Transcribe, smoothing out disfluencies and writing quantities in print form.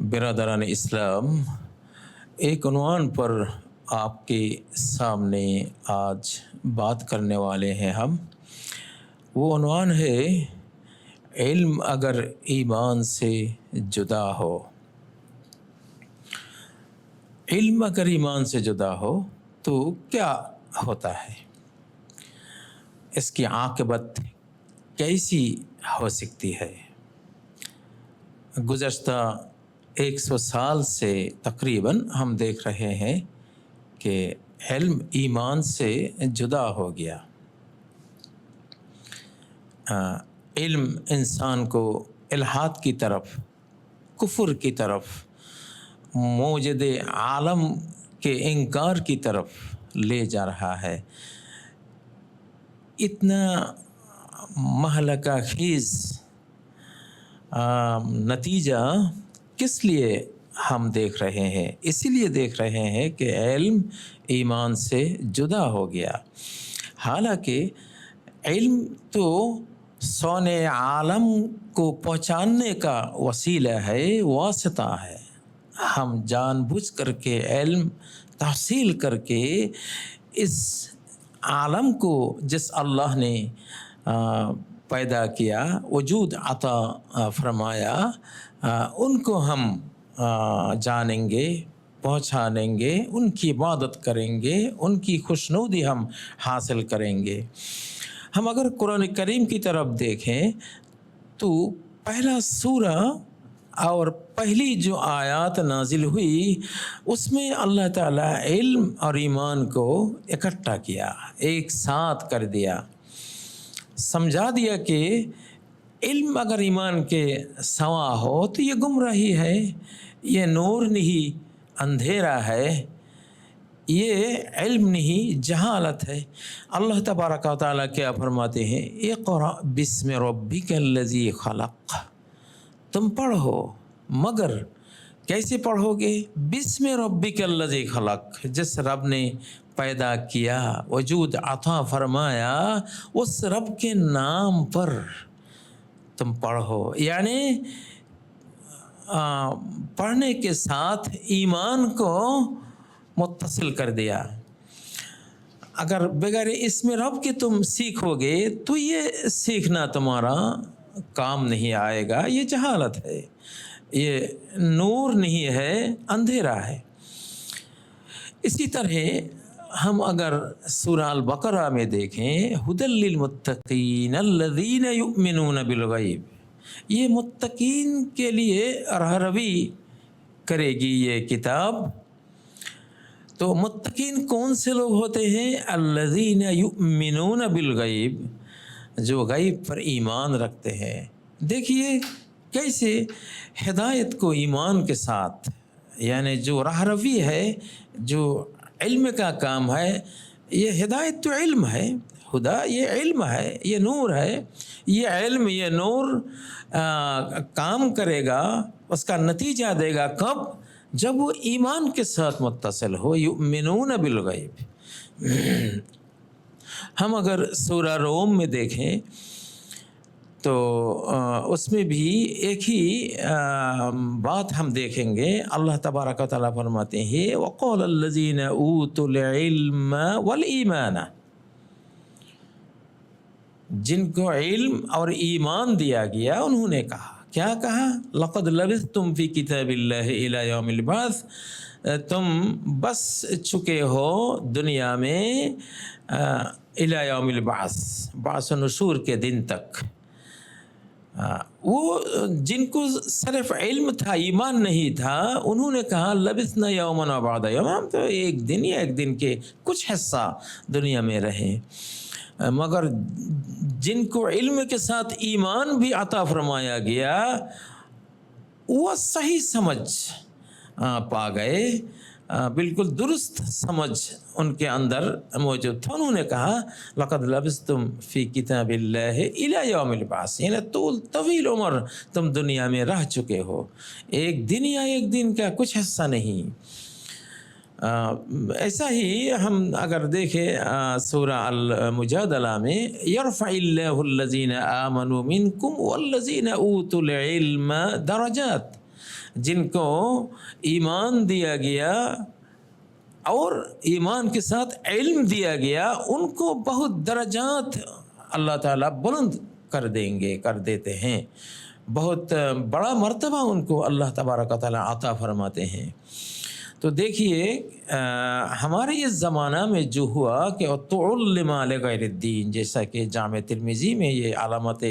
برادران اسلام، ایک عنوان پر آپ کے سامنے آج بات کرنے والے ہیں ہم۔ وہ عنوان ہے علم اگر ایمان سے جدا ہو۔ علم اگر ایمان سے جدا ہو تو کیا ہوتا ہے؟ اس کی عاقبت کیسی ہو سکتی ہے؟ گزشتہ 100 سال سے تقریباً ہم دیکھ رہے ہیں کہ علم ایمان سے جدا ہو گیا۔ علم انسان کو الحاد کی طرف، کفر کی طرف، موجد عالم کے انکار کی طرف لے جا رہا ہے۔ اتنا مہلکہ خیز نتیجہ کس لیے ہم دیکھ رہے ہیں؟ اسی لیے دیکھ رہے ہیں کہ علم ایمان سے جدا ہو گیا۔ حالانکہ علم تو صانع عالم کو پہچاننے کا وسیلہ ہے، واسطہ ہے۔ ہم جان بوجھ کر کے علم تحصیل کر کے اس عالم کو جس اللہ نے پیدا کیا، وجود عطا فرمایا، ان کو ہم جانیں گے، پہچانیں گے، ان کی عبادت کریں گے، ان کی خوشنودی ہم حاصل کریں گے۔ ہم اگر قرآن کریم کی طرف دیکھیں تو پہلا سورہ اور پہلی جو آیات نازل ہوئی اس میں اللہ تعالیٰ علم اور ایمان کو اکٹھا کیا، ایک ساتھ کر دیا، سمجھا دیا کہ علم اگر ایمان کے سوا ہو تو یہ گمراہی ہے، یہ نور نہیں اندھیرا ہے، یہ علم نہیں جہالت ہے۔ اللہ تبارک و تعالیٰ کیا فرماتے ہیں؟ اقرأ بسم ربک الذی خلق، تم پڑھو، مگر کیسے پڑھو گے؟ بسم ربک الذی خلق، جس رب نے پیدا کیا، وجود عطا فرمایا، اس رب کے نام پر تم پڑھو۔ یعنی پڑھنے کے ساتھ ایمان کو متصل کر دیا۔ اگر بغیر اسم رب کے تم سیکھو گے تو یہ سیکھنا تمہارا کام نہیں آئے گا، یہ جہالت ہے، یہ نور نہیں ہے، اندھیرا ہے۔ اسی طرح ہم اگر سورہ البقرہ میں دیکھیں، ھدی للمتقین الذین یؤمنون بالغیب، یہ متقین کے لیے رہنمائی کرے گی یہ کتاب۔ تو متقین کون سے لوگ ہوتے ہیں؟ الذین یؤمنون بالغیب، جو غیب پر ایمان رکھتے ہیں۔ دیکھیے کیسے ہدایت کو ایمان کے ساتھ، یعنی جو رہنمائی ہے، جو علم کا کام ہے، یہ ہدایت تو علم ہے، خدا یہ علم ہے، یہ نور ہے، یہ علم، یہ نور کام کرے گا، اس کا نتیجہ دے گا کب؟ جب وہ ایمان کے ساتھ متصل ہو، یؤمنون بالغیب۔ ہم اگر سورہ روم میں دیکھیں تو اس میں بھی ایک ہی بات ہم دیکھیں گے۔ اللہ تبارک و تعالیٰ فرماتے ہیں وَقَالَ الَّذِينَ أُوتُوا الْعِلْمَ وَالْإِيمَانَ، جن کو علم اور ایمان دیا گیا انہوں نے کہا، کیا کہا؟ لَقَدْ لَبِثْتُمْ فِي كِتَابِ اللَّهِ إِلَى يَوْمِ الْبَعْثِ، تم بس چکے ہو دنیا میں إِلَى يَوْمِ الْبَعْثِ، بعث و نشور کے دن تک۔ وہ جن کو صرف علم تھا، ایمان نہیں تھا، انہوں نے کہا لبثنا یوما وبعض یوم، ہم تو ایک دن یا ایک دن کے کچھ حصہ دنیا میں رہے۔ مگر جن کو علم کے ساتھ ایمان بھی عطا فرمایا گیا، وہ صحیح سمجھ پا گئے، بالکل درست سمجھ ان کے اندر موجود تھا۔ انہوں نے کہا لقد لبثتم فی کتاب اللہ الی یوم البعث، یعنی طویل عمر تم دنیا میں رہ چکے ہو، ایک دن یا ایک دن کا کچھ حصہ نہیں۔ ایسا ہی ہم اگر دیکھیں سورہ المجادلہ میں یرفع اللہ الذین آمنوا منکم والذین اوتوا العلم درجات، جن کو ایمان دیا گیا اور ایمان کے ساتھ علم دیا گیا، ان کو بہت درجات اللہ تعالیٰ بلند کر دیتے ہیں، بہت بڑا مرتبہ ان کو اللہ تبارک و تعالیٰ عطا فرماتے ہیں۔ تو دیکھیے ہمارے اس زمانہ میں جو ہوا کہ اُتعلم لغیر الدین، جیسا کہ جامع ترمذی میں یہ علامت